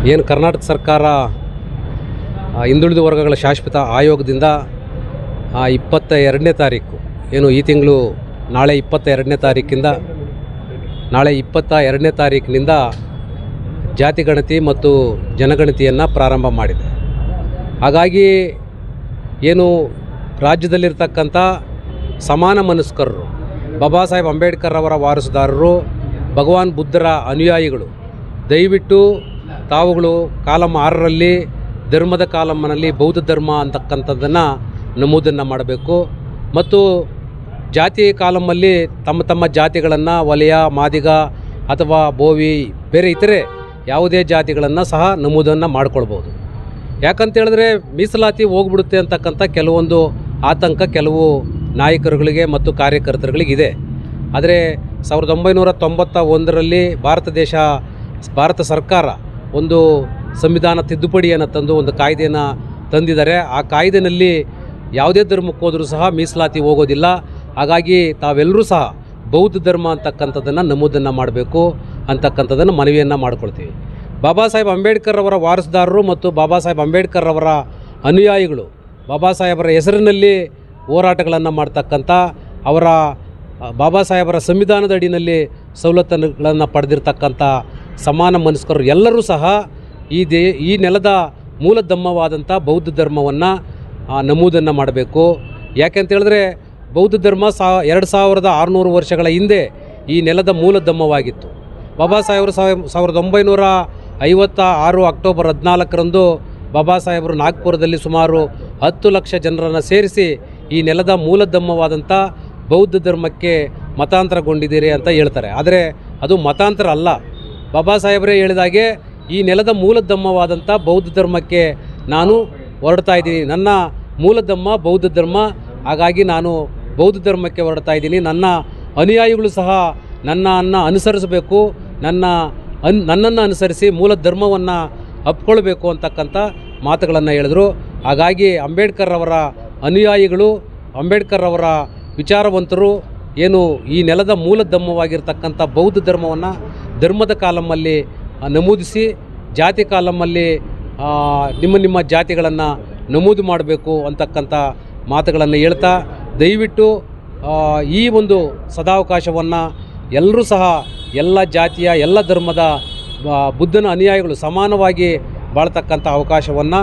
ಏನು ಕರ್ನಾಟಕ ಸರ್ಕಾರ ಹಿಂದುಳಿದ ವರ್ಗಗಳ ಶಾಶ್ವತ ಆಯೋಗದಿಂದ 22ನೇ ತಾರೀಕು ಏನು ಈ ತಿಂಗಳು ನಾಳೆ 22ನೇ ತಾರೀಕಿಂದ ನಾಳೆ 22ನೇ ತಾರೀಕಿನಿಂದ ಜಾತಿಗಣತಿ ಮತ್ತು ಜನಗಣತಿಯನ್ನು ಪ್ರಾರಂಭ ಮಾಡಿದೆ. ಹಾಗಾಗಿ ಏನು ರಾಜ್ಯದಲ್ಲಿರ್ತಕ್ಕಂಥ ಸಮಾನ ಮನಸ್ಕರರು, ಬಾಬಾ ಸಾಹೇಬ್ ಅಂಬೇಡ್ಕರ್ ಅವರ ವಾರಸುದಾರರು, ಭಗವಾನ್ ಬುದ್ಧರ ಅನುಯಾಯಿಗಳು ದಯವಿಟ್ಟು ತಾವುಗಳು ಕಾಲಮ್ 6ರಲ್ಲಿ ಧರ್ಮದ ಕಾಲಮ್ನಲ್ಲಿ ಬೌದ್ಧ ಧರ್ಮ ಅಂತಕ್ಕಂಥದ್ದನ್ನು ನಮೂದನ್ನು ಮಾಡಬೇಕು ಮತ್ತು ಜಾತಿ ಕಾಲಮಲ್ಲಿ ತಮ್ಮ ತಮ್ಮ ಜಾತಿಗಳನ್ನು ವಲಯ, ಮಾದಿಗ ಅಥವಾ ಬೋವಿ ಬೇರೆ ಇತರೆ ಯಾವುದೇ ಜಾತಿಗಳನ್ನು ಸಹ ನಮೂದನ್ನು ಮಾಡ್ಕೊಳ್ಬೋದು. ಯಾಕಂತೇಳಿದ್ರೆ ಮೀಸಲಾತಿ ಹೋಗ್ಬಿಡುತ್ತೆ ಅಂತಕ್ಕಂಥ ಕೆಲವೊಂದು ಆತಂಕ ಕೆಲವು ನಾಯಕರುಗಳಿಗೆ ಮತ್ತು ಕಾರ್ಯಕರ್ತರುಗಳಿಗಿದೆ. ಆದರೆ 1991ರಲ್ಲಿ ಭಾರತ ಸರ್ಕಾರ ಒಂದು ಸಂವಿಧಾನ ತಿದ್ದುಪಡಿಯನ್ನು ತಂದು ಒಂದು ಕಾಯ್ದೆಯನ್ನು ತಂದಿದ್ದಾರೆ. ಆ ಕಾಯ್ದೆಯಲ್ಲಿ ಯಾವುದೇ ಧರ್ಮಕ್ಕೆ ಹೋದರೂ ಸಹ ಮೀಸಲಾತಿ ಹೋಗೋದಿಲ್ಲ. ಹಾಗಾಗಿ ತಾವೆಲ್ಲರೂ ಸಹ ಬೌದ್ಧ ಧರ್ಮ ಅಂತಕ್ಕಂಥದ್ದನ್ನು ನಮೂದನ್ನು ಮಾಡಬೇಕು ಅಂತಕ್ಕಂಥದ್ದನ್ನು ಮನವಿಯನ್ನು ಮಾಡ್ಕೊಳ್ತೀವಿ. ಬಾಬಾ ಸಾಹೇಬ್ ಅಂಬೇಡ್ಕರ್ ಅವರ ವಾರಸುದಾರರು ಮತ್ತು ಬಾಬಾ ಸಾಹೇಬ್ ಅಂಬೇಡ್ಕರ್ ಅವರ ಅನುಯಾಯಿಗಳು ಬಾಬಾ ಸಾಹೇಬರ ಹೆಸರಿನಲ್ಲಿ ಹೋರಾಟಗಳನ್ನು ಮಾಡ್ತಕ್ಕಂಥ ಅವರ ಬಾಬಾ ಸಾಹೇಬರ ಸಂವಿಧಾನದ ಅಡಿಯಲ್ಲಿ ಸವಲತ್ತುಗಳನ್ನು ಪಡೆದಿರ್ತಕ್ಕಂಥ ಸಮಾನ ಮನಸ್ಕರು ಎಲ್ಲರೂ ಸಹ ಈ ನೆಲದ ಮೂಲ ಧರ್ಮವಾದಂಥ ಬೌದ್ಧ ಧರ್ಮವನ್ನು ನಮೂದನ್ನು ಮಾಡಬೇಕು. ಯಾಕೆಂತೇಳಿದ್ರೆ ಬೌದ್ಧ ಧರ್ಮ 2600 ವರ್ಷಗಳ ಹಿಂದೆ ಈ ನೆಲದ ಮೂಲ ಧರ್ಮವಾಗಿತ್ತು. ಬಾಬಾ ಸಾಹೇಬರು 1956 ಅಕ್ಟೋಬರ್ 14ರಂದು ಬಾಬಾ ಸಾಹೇಬರು ನಾಗ್ಪುರದಲ್ಲಿ ಸುಮಾರು 10 ಲಕ್ಷ ಜನರನ್ನು ಸೇರಿಸಿ ಈ ನೆಲದ ಮೂಲ ಧರ್ಮವಾದಂಥ ಬೌದ್ಧ ಧರ್ಮಕ್ಕೆ ಮತಾಂತರಗೊಂಡಿದ್ದೀರಿ ಅಂತ ಹೇಳ್ತಾರೆ. ಆದರೆ ಅದು ಮತಾಂತರ ಅಲ್ಲ. ಬಾಬಾ ಸಾಹೇಬರೇ ಹೇಳಿದಾಗೆ ಈ ನೆಲದ ಮೂಲ ಧರ್ಮವಾದಂಥ ಬೌದ್ಧ ಧರ್ಮಕ್ಕೆ ನಾನು ಹೊರಡ್ತಾ ಇದ್ದೀನಿ. ನನ್ನ ಮೂಲ ಧರ್ಮ ಬೌದ್ಧ ಧರ್ಮ. ಹಾಗಾಗಿ ನಾನು ಬೌದ್ಧ ಧರ್ಮಕ್ಕೆ ಹೊರಡ್ತಾ ಇದ್ದೀನಿ. ನನ್ನ ಅನುಯಾಯಿಗಳು ಸಹ ನನ್ನನ್ನು ಅನುಸರಿಸಬೇಕು, ನನ್ನನ್ನು ಅನುಸರಿಸಿ ಮೂಲ ಧರ್ಮವನ್ನು ಅಪ್ಕೊಳ್ಬೇಕು ಅಂತಕ್ಕಂಥ ಮಾತುಗಳನ್ನು ಹೇಳಿದ್ರು. ಹಾಗಾಗಿ ಅಂಬೇಡ್ಕರ್ ಅವರ ಅನುಯಾಯಿಗಳು, ಅಂಬೇಡ್ಕರ್ ಅವರ ವಿಚಾರವಂತರು ಏನು ಈ ನೆಲದ ಮೂಲ ಧರ್ಮವಾಗಿರ್ತಕ್ಕಂಥ ಬೌದ್ಧ ಧರ್ಮವನ್ನು ಧರ್ಮದ ಕಾಲಮಲ್ಲಿ ನಮೂದಿಸಿ ಜಾತಿ ಕಾಲಮಲ್ಲಿ ನಿಮ್ಮ ಜಾತಿಗಳನ್ನು ನಮೂದು ಮಾಡಬೇಕು ಅಂತಕ್ಕಂಥ ಮಾತುಗಳನ್ನು ಹೇಳ್ತಾ ದಯವಿಟ್ಟು ಈ ಒಂದು ಸದಾವಕಾಶವನ್ನು ಎಲ್ಲರೂ ಸಹ ಎಲ್ಲ ಜಾತಿಯ ಎಲ್ಲ ಧರ್ಮದ ಬುದ್ಧನ ಅನುಯಾಯಿಗಳು ಸಮಾನವಾಗಿ ಬಾಳ್ತಕ್ಕಂಥ ಅವಕಾಶವನ್ನು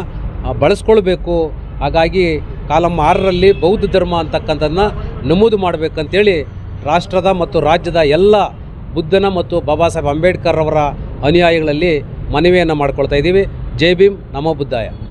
ಬಳಸ್ಕೊಳ್ಬೇಕು. ಹಾಗಾಗಿ ಕಾಲಮ್ 6ರಲ್ಲಿ ಬೌದ್ಧ ಧರ್ಮ ಅಂತಕ್ಕಂಥದ್ದನ್ನ ನಮೂದು ಮಾಡಬೇಕಂತೇಳಿ ರಾಷ್ಟ್ರದ ಮತ್ತು ರಾಜ್ಯದ ಎಲ್ಲ ಬುದ್ಧನ ಮತ್ತು ಬಾಬಾ ಸಾಹೇಬ್ ಅಂಬೇಡ್ಕರ್ ಅವರ ಅನುಯಾಯಿಗಳಲ್ಲಿ ಮನವಿಯನ್ನು ಮಾಡ್ಕೊಳ್ತಾ ಇದ್ದೀವಿ. ಜೈ ಭೀಮ್, ನಮೋ ಬುದ್ಧಾಯ.